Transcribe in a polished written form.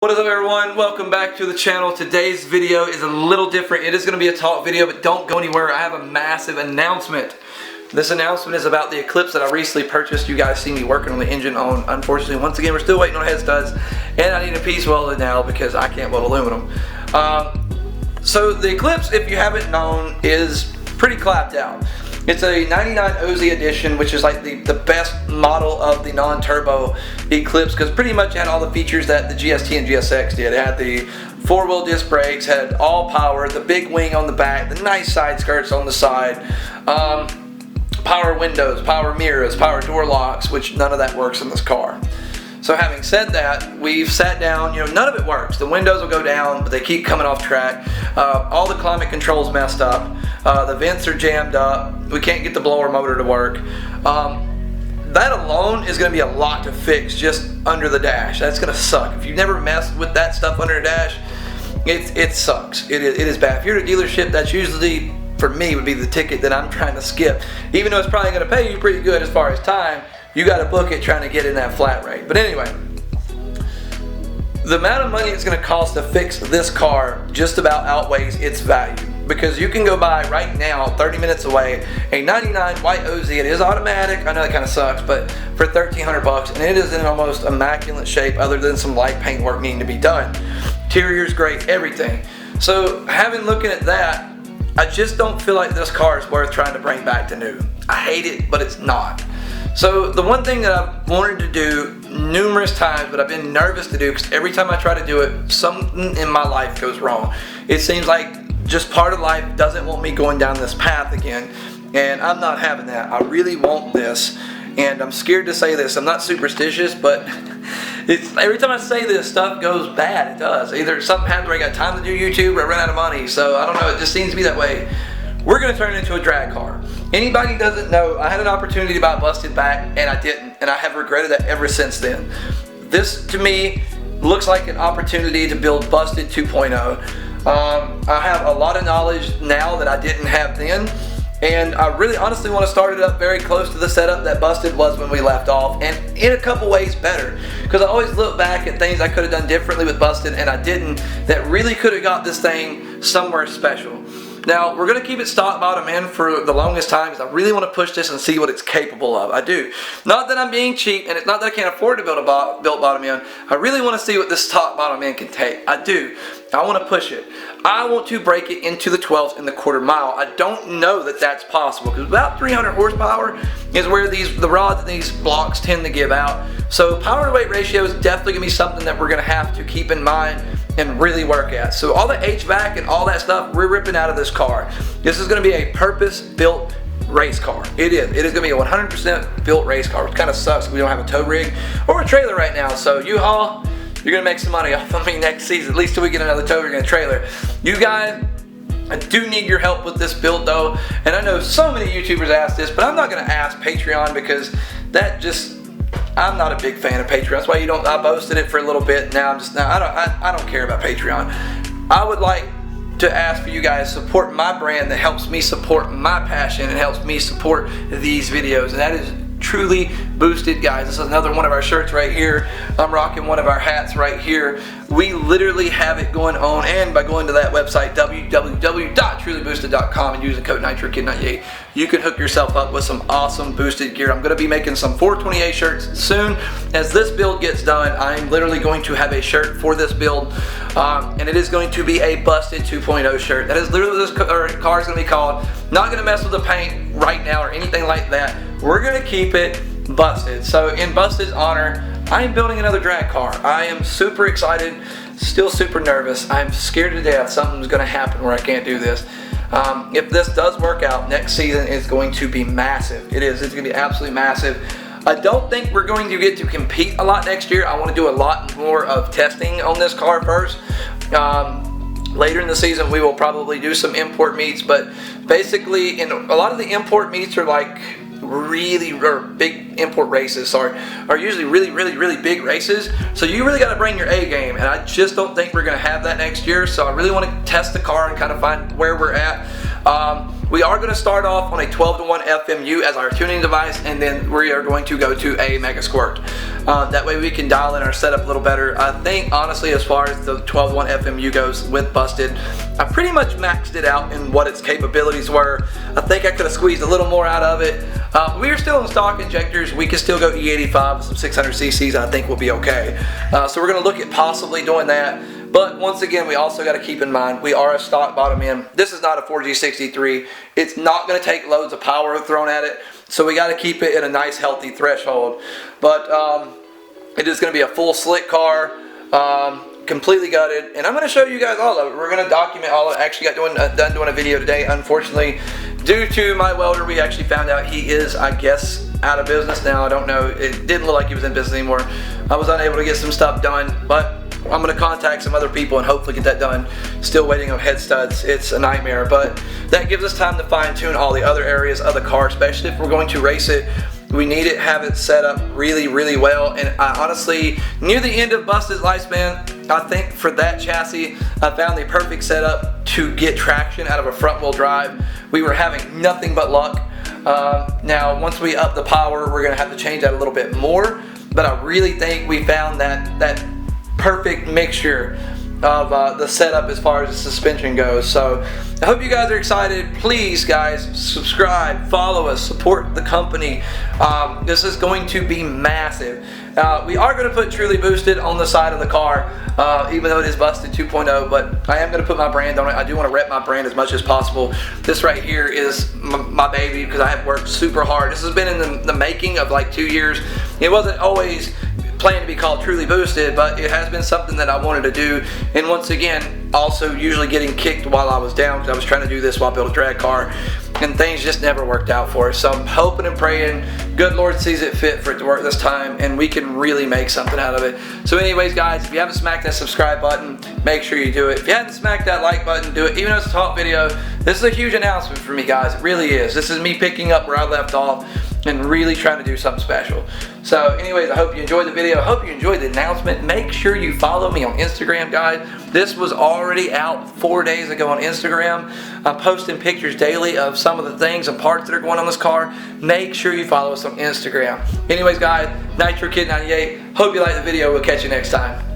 What is up, everyone? Welcome back to the channel. Today's video is a little different. It is going to be a talk video, but don't go anywhere. I have a massive announcement. This announcement is about the Eclipse that I recently purchased. You guys see me working on the engine on. Unfortunately, once again, we're still waiting on head studs, and I need a piece welded now because I can't weld aluminum. So the Eclipse, if you haven't known, is pretty clapped out. It's a 99 OZ edition, which is like the best model of the non-turbo Eclipse, because pretty much it had all the features that the GST and GSX did. It had the four-wheel disc brakes, had all power, the big wing on the back, the nice side skirts on the side, power windows, power mirrors, power door locks, which none of that works in this car. So having said that, we've sat down, none of it works. The windows will go down, but they keep coming off track. All the climate controls messed up. The vents are jammed up. We can't get the blower motor to work. That alone is going to be a lot to fix just under the dash. That's going to suck. If you've never messed with that stuff under the dash, it sucks. It is bad. If you're at a dealership, that's usually, for me, would be the ticket that I'm trying to skip. Even though it's probably going to pay you pretty good as far as time, you got to book it trying to get in that flat rate. But anyway, the amount of money it's going to cost to fix this car just about outweighs its value. Because you can go buy right now, 30 minutes away, a 99 white OZ. It is automatic. I know that kind of sucks, but for 1,300 bucks, and it is in almost immaculate shape other than some light paint work needing to be done. Interior's great, everything. So looking at that, I just don't feel like this car is worth trying to bring back to new. I hate it, but it's not. So the one thing that I've wanted to do numerous times, but I've been nervous to do, because every time I try to do it, something in my life goes wrong. It seems like just part of life doesn't want me going down this path again, and I'm not having that. I really want this, and I'm scared to say this. I'm not superstitious, but every time I say this, stuff goes bad. It does. Either something happens where I got time to do YouTube, or I run out of money. So I don't know. It just seems to be that way. We're going to turn it into a drag car. Anybody doesn't know, I had an opportunity to buy a busted back, and I didn't, and I have regretted that ever since then. This, to me, looks like an opportunity to build Busted 2.0. I have a lot of knowledge now that I didn't have then, and I really honestly want to start it up very close to the setup that Busted was when we left off, and in a couple ways better, because I always look back at things I could have done differently with Busted and I didn't, that really could have got this thing somewhere special. Now, we're going to keep it stock bottom in for the longest time, because I really want to push this and see what it's capable of. I do. Not that I'm being cheap, and it's not that I can't afford to build a built bottom end. I really want to see what this top bottom end can take. I do. I want to push it. I want to break it into the 12s in the quarter mile. I don't know that that's possible, because about 300 horsepower is where the rods and these blocks tend to give out. So power to weight ratio is definitely going to be something that we're going to have to keep in mind and really work at. So all the HVAC and all that stuff, we're ripping out of this car. This is going to be a purpose-built race car. It is. It is going to be a 100% built race car, which kind of sucks. We don't have a tow rig or a trailer right now. So U-Haul, you're going to make some money off of me next season, at least till we get another tow rig and a trailer. You guys, I do need your help with this build though, and I know so many YouTubers ask this, but I'm not going to ask Patreon, because that just, I'm not a big fan of Patreon. That's why I boasted it for a little bit. Now I don't care about Patreon. I would like to ask for you guys to support my brand that helps me support my passion and helps me support these videos, and that is Truly Boosted, guys. This is another one of our shirts right here. I'm rocking one of our hats right here. We literally have it going on, and by going to that website, www.trulyboosted.com, and using code NitroKid98, you can hook yourself up with some awesome boosted gear. I'm going to be making some 428 shirts soon. As this build gets done, I'm literally going to have a shirt for this build, and it is going to be a Busted 2.0 shirt. That is literally what this car is going to be called. Not going to mess with the paint right now or anything like that. We're going to keep it Busted. So in Busted's honor, I am building another drag car. I am super excited, still super nervous. I'm scared to death something's going to happen where I can't do this. If this does work out, next season is going to be massive. It is. It's going to be absolutely massive. I don't think we're going to get to compete a lot next year. I want to do a lot more of testing on this car first. Later in the season, we will probably do some import meets, but basically, a lot of the import meets are like big import races, are usually really big races. So you really got to bring your A game, and I just don't think we're going to have that next year. So I really want to test the car and kind of find where we're at. We are going to start off on a 12-to-1 FMU as our tuning device, and then we are going to go to a Mega Squirt. That way we can dial in our setup a little better. I think honestly, as far as the 12-to-1 FMU goes with Busted, I pretty much maxed it out in what its capabilities were. I think I could have squeezed a little more out of it. We are still in stock injectors. We can still go E85 with some 600 cc's. I think we'll be okay. So we're going to look at possibly doing that. But once again, we also got to keep in mind, we are a stock bottom end. This is not a 4G63. It's not going to take loads of power thrown at it. So we got to keep it at a nice healthy threshold. But it is going to be a full slick car, completely gutted. And I'm going to show you guys all of it. We're going to document all of it. Actually got done doing a video today. Unfortunately, due to my welder, we actually found out he is, I guess, out of business now. I don't know. It didn't look like he was in business anymore. I was unable to get some stuff done, but I'm going to contact some other people and hopefully get that done. Still waiting on head studs. It's a nightmare, but that gives us time to fine tune all the other areas of the car, especially if we're going to race it. We need to have it set up really, really well. And I honestly, near the end of Busted's lifespan, I think for that chassis, I found the perfect setup to get traction out of a front wheel drive. We were having nothing but luck. Now, once we up the power, we're going to have to change that a little bit more. But I really think we found that perfect mixture of the setup as far as the suspension goes. So I hope you guys are excited. Please guys, subscribe, follow us, support the company. This is going to be massive. We are going to put Truly Boosted on the side of the car, even though it is Busted 2.0, but I am going to put my brand on it. I do want to rep my brand as much as possible. This right here is my baby because I have worked super hard. This has been in the making of like 2 years. It wasn't always planned to be called Truly Boosted, but it has been something that I wanted to do. And once again, also usually getting kicked while I was down because I was trying to do this while I built a drag car, and things just never worked out for us. So I'm hoping and praying good Lord sees it fit for it to work this time and we can really make something out of it. So anyways guys, if you haven't smacked that subscribe button, make sure you do it. If you haven't smacked that like button, do it. Even though it's a talk video, this is a huge announcement for me guys. It really is. This is me picking up where I left off and really trying to do something special. So anyways, I hope you enjoyed the video. I hope you enjoyed the announcement. Make sure you follow me on Instagram, guys. This was already out 4 days ago on Instagram. I'm posting pictures daily of some of the things and parts that are going on this car. Make sure you follow us on Instagram. Anyways, guys, Nitro Kid 98. Hope you liked the video. We'll catch you next time.